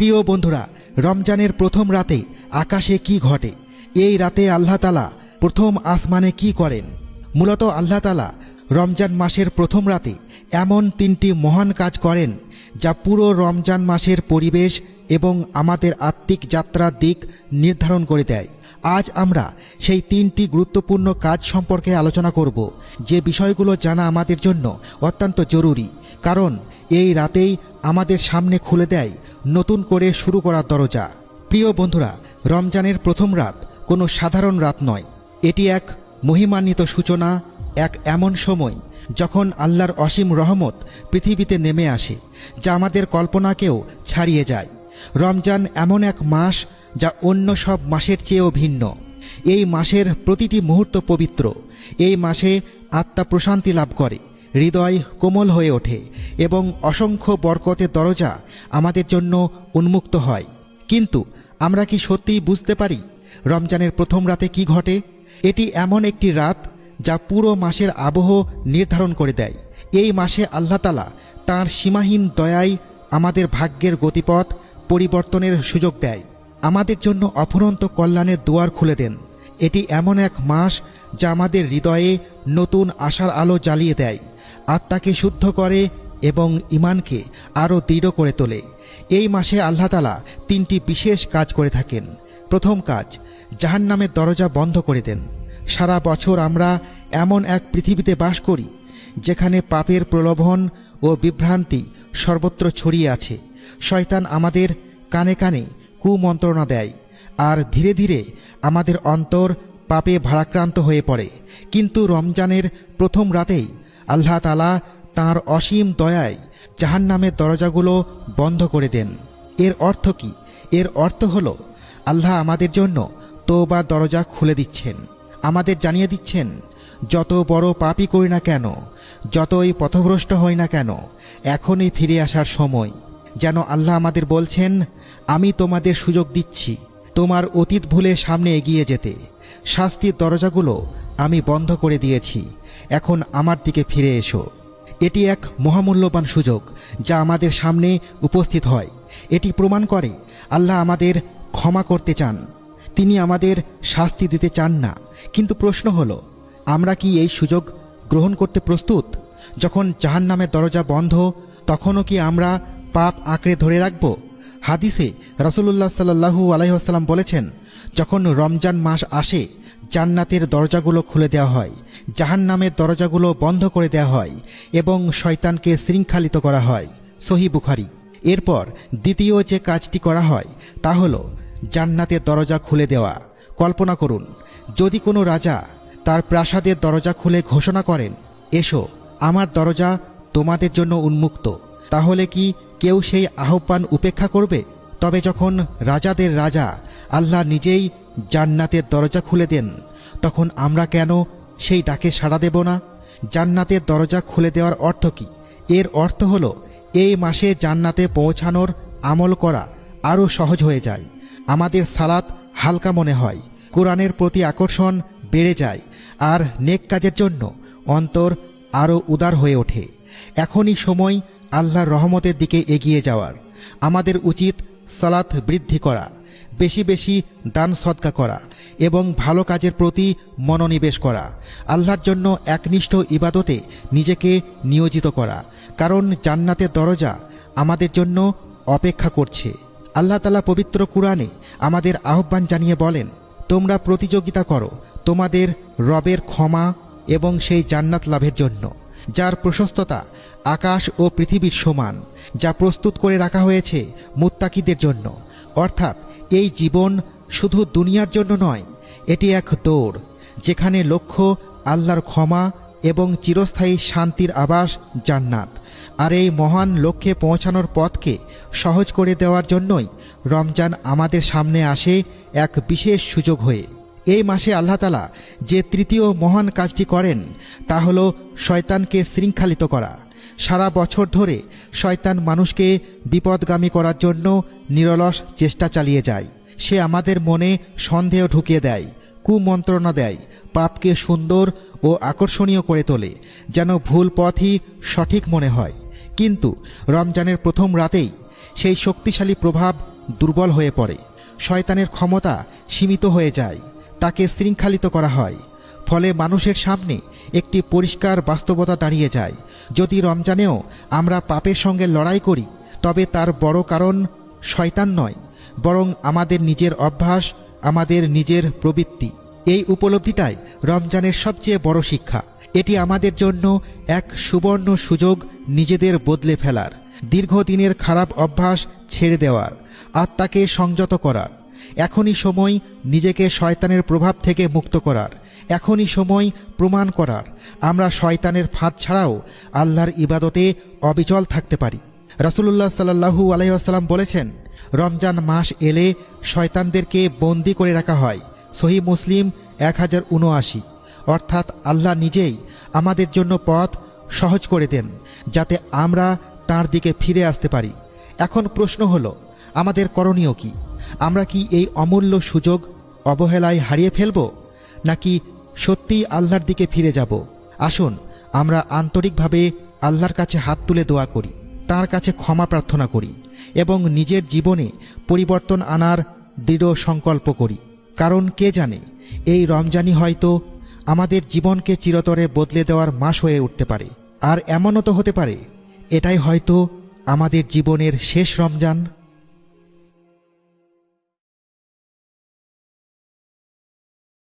প্রিয় বন্ধুরা, রমজানের প্রথম রাতে আকাশে কি ঘটে? এই রাতে আল্লাহ তাআলা প্রথম আসমানে কি করেন? মূলত আল্লাহ তাআলা রমজান মাসের প্রথম রাতে এমন তিনটি মহান কাজ করেন যা পুরো রমজান মাসের পরিবেশ এবং আমাদের আত্মিক যাত্রার দিক নির্ধারণ করে দেয়। আজ আমরা সেই তিনটি গুরুত্বপূর্ণ কাজ সম্পর্কে আলোচনা করব, যে বিষয়গুলো জানা আমাদের জন্য অত্যন্ত জরুরি, কারণ এই রাতেই আমাদের সামনে খুলে দেয় নতুন করে শুরু করার দরজা। প্রিয় বন্ধুরা, রমজানের প্রথম রাত কোনো সাধারণ রাত নয়। এটি এক মহিমান্বিত সূচনা, এক এমন সময় যখন আল্লাহর অসীম রহমত পৃথিবীতে নেমে আসে, যা আমাদের কল্পনাকেও ছাড়িয়ে যায়। রমজান এমন এক মাস যা অন্য সব মাসের চেয়েও ভিন্ন। এই মাসের প্রতিটি মুহূর্ত পবিত্র। এই মাসে আত্মা প্রশান্তি লাভ করে, হৃদয় কোমল হয়ে ওঠে এবং অসংখ্য বরকতের দরজা আমাদের জন্য উন্মুক্ত হয়। কিন্তু আমরা কি সত্যিই বুঝতে পারি রমজানের প্রথম রাতে কি ঘটে? এটি এমন একটি রাত যা পুরো মাসের আবহ নির্ধারণ করে দেয়। এই মাসে আল্লাহ তাআলা তাঁর সীমাহীন দয়ায় আমাদের ভাগ্যের গতিপথ পরিবর্তনের সুযোগ দেয়, আমাদের জন্য অফুরন্ত কল্যাণের দুয়ার খুলে দেন। এটি এমন এক মাস যা আমাদের হৃদয়ে নতুন আশার আলো জ্বালিয়ে দেয়, আত্মাকে শুদ্ধ করে এবং ঈমানকে আরও দৃঢ় করে তোলে। এই মাসে আল্লাহ তাআলা তিনটি বিশেষ কাজ করে থাকেন। প্রথম কাজ, জাহান্নামের দরজা বন্ধ করে দেন। সারা বছর আমরা এমন এক পৃথিবীতে বাস করি যেখানে পাপের প্রলোভন ও বিভ্রান্তি সর্বত্র ছড়িয়ে আছে। শয়তান আমাদের কানে কানে কুমন্ত্রণা দেয়, আর ধীরে ধীরে আমাদের অন্তর পাপে ভারাক্রান্ত হয়ে পড়ে। কিন্তু রমজানের প্রথম রাতেই আল্লাহ তাআলা তাঁর অসীম দয়ায় জাহান্নামের দরজাগুলো বন্ধ করে দেন। এর অর্থ কি? এর অর্থ হলো আল্লাহ আমাদের জন্য তওবার দরজা খুলে দিচ্ছেন, আমাদের জানিয়ে দিচ্ছেন, যত বড় পাপই করি না কেন, যতই পথভ্রষ্ট হই না কেন, এখনই ফিরে আসার সময়। যেন আল্লাহ আমাদের বলছেন, আমি তোমাদের সুযোগ দিচ্ছি তোমার অতীত ভুলে সামনে এগিয়ে যেতে। শাস্তির দরজাগুলো আমি বন্ধ করে দিয়েছি, এখন আমার দিকে ফিরে এসো। এটি এক মহামূল্যবান সুযোগ যা আমাদের সামনে উপস্থিত হয়। এটি প্রমাণ করে আল্লাহ আমাদের ক্ষমা করতে চান, তিনি আমাদের শাস্তি দিতে চান না। কিন্তু প্রশ্ন হলো, আমরা কি এই সুযোগ গ্রহণ করতে প্রস্তুত? যখন জাহান্নামের দরজা বন্ধ, তখনও কি আমরা পাপ আঁকড়ে ধরে রাখব? হাদিসে রাসূলুল্লাহ সাল্লাল্লাহু আলাইহি ওয়াসাল্লাম বলেছেন, যখন রমজান মাস আসে, জান্নাতের দরজাগুলো খুলে দেওয়া হয়, জাহান্নামের দরজাগুলো বন্ধ করে দেওয়া হয় এবং শয়তানকে শৃঙ্খলিত করা হয়। সহিহ বুখারী। এরপর দ্বিতীয় যে কাজটি করা হয় তা হলো জান্নাতের দরজা খুলে দেওয়া। কল্পনা করুন, যদি কোনো রাজা তার প্রাসাদের দরজা খুলে ঘোষণা করেন, এসো, আমার দরজা তোমাদের জন্য উন্মুক্ত, তাহলে কি কেউ সেই আহ্বান উপেক্ষা করবে? তবে যখন রাজাদের রাজা আল্লাহ নিজেই জান্নাতের দরজা খুলে দেন, তখন আমরা কেন সেই ডাকে সাড়া দেব না? জান্নাতের দরজা খুলে দেওয়ার অর্থ কি? এর অর্থ হলো এই মাসে জান্নাতে পৌঁছানোর আমল করা আরও সহজ হয়ে যায়। আমাদের সালাত হালকা মনে হয়, কোরআনের প্রতি আকর্ষণ বেড়ে যায়, আর নেক কাজের জন্য অন্তর আরও উদার হয়ে ওঠে। এখনই সময় আল্লাহর রহমতের দিকে এগিয়ে যাওয়ার। আমাদের উচিত সালাত বৃদ্ধি করা, বেশি বেশি দান সদকা করা এবং ভালো কাজের প্রতি মনোনিবেশ করা, আল্লাহর জন্য একনিষ্ঠ ইবাদতে নিজেকে নিয়োজিত করা, কারণ জান্নাতের দরজা আমাদের জন্য অপেক্ষা করছে। আল্লাহ তাআলা পবিত্র কুরআনে আমাদের আহ্বান জানিয়ে বলেন, তোমরা প্রতিযোগিতা করো তোমাদের রবের ক্ষমা এবং সেই জান্নাত লাভের জন্য, যার প্রশস্ততা আকাশ ও পৃথিবীর সমান, যা প্রস্তুত করে রাখা হয়েছে মুত্তাকিদের জন্য। অর্থাৎ এই জীবন শুধু দুনিয়ার জন্য নয়, এটি এক দৌড় যেখানে লক্ষ্য আল্লাহর ক্ষমা এবং চিরস্থায়ী শান্তির আবাস জান্নাত। আর এই মহান লক্ষ্যে পৌঁছানোর পথকে সহজ করে দেওয়ার জন্যই রমজান আমাদের সামনে আসে এক বিশেষ সুযোগ হয়ে। এই মাসে আল্লাহ তাআলা যে তৃতীয় মহান কাজটি করেন তা হলো শয়তানকে শৃঙ্খলিত করা। সারা বছর ধরে শয়তান মানুষকে বিপদগামী করার জন্য নিরলস চেষ্টা চালিয়ে যায়। সে আমাদের মনে সন্দেহ ঢুকিয়ে দেয়, কুমন্ত্রণা দেয়, পাপকে সুন্দর ও আকর্ষণীয় করে তোলে, যেন ভুল পথই সঠিক মনে হয়। কিন্তু রমজানের প্রথম রাতেই সেই শক্তিশালী প্রভাব দুর্বল হয়ে পড়ে। শয়তানের ক্ষমতা সীমিত হয়ে যায়, তাকে শৃঙ্খলিত করা হয়। ফলে মানুষের সামনে একটি পরিষ্কার বাস্তবতা দাঁড়িয়ে যায়। যদি রমজানেও আমরা পাপের সঙ্গে লড়াই করি, তবে তার বড় কারণ শয়তান নয়, বরং আমাদের নিজের অভ্যাস, আমাদের নিজের প্রবৃত্তি। এই উপলব্ধিটাই রমজানের সবচেয়ে বড় শিক্ষা। এটি আমাদের জন্য এক সুবর্ণ সুযোগ নিজেদের বদলে ফেলার, দীর্ঘদিনের খারাপ অভ্যাস ছেড়ে দেওয়ার, আত্মাকে সংযত করার। এখনই সময় নিজেকে শয়তানের প্রভাব থেকে মুক্ত করার। এখনই সময় প্রমাণ করার আমরা শয়তানের ফাঁদ ছাড়াও আল্লাহর ইবাদতে অবিচল থাকতে পারি। রাসূলুল্লাহ সাল্লাল্লাহু আলাইহি ওয়াসাল্লাম বলেছেন, রমজান মাস এলে শয়তানদেরকে বন্দী করে রাখা হয়। সহিহ মুসলিম 1079। অর্থাৎ আল্লাহ নিজেই আমাদের জন্য পথ সহজ করে দেন, যাতে আমরা তার দিকে ফিরে আসতে পারি। এখন প্রশ্ন হলো, আমাদের করণীয় কি? আমরা কি এই অমূল্য সুযোগ অবহেলায় হারিয়ে ফেলব, নাকি সত্যিই আল্লাহর দিকে ফিরে যাব? আসুন আমরা আন্তরিকভাবে আল্লাহর কাছে হাত তুলে দোয়া করি, তার কাছে ক্ষমা প্রার্থনা করি এবং নিজের জীবনে পরিবর্তন আনার দৃঢ় সংকল্প করি। কারণ কে জানে, এই রমজানই হয়তো আমাদের জীবনকে চিরতরে বদলে দেওয়ার মাস হয়ে উঠতে পারে। আর এমনও তো হতে পারে এটাই হয়তো আমাদের জীবনের শেষ রমজান।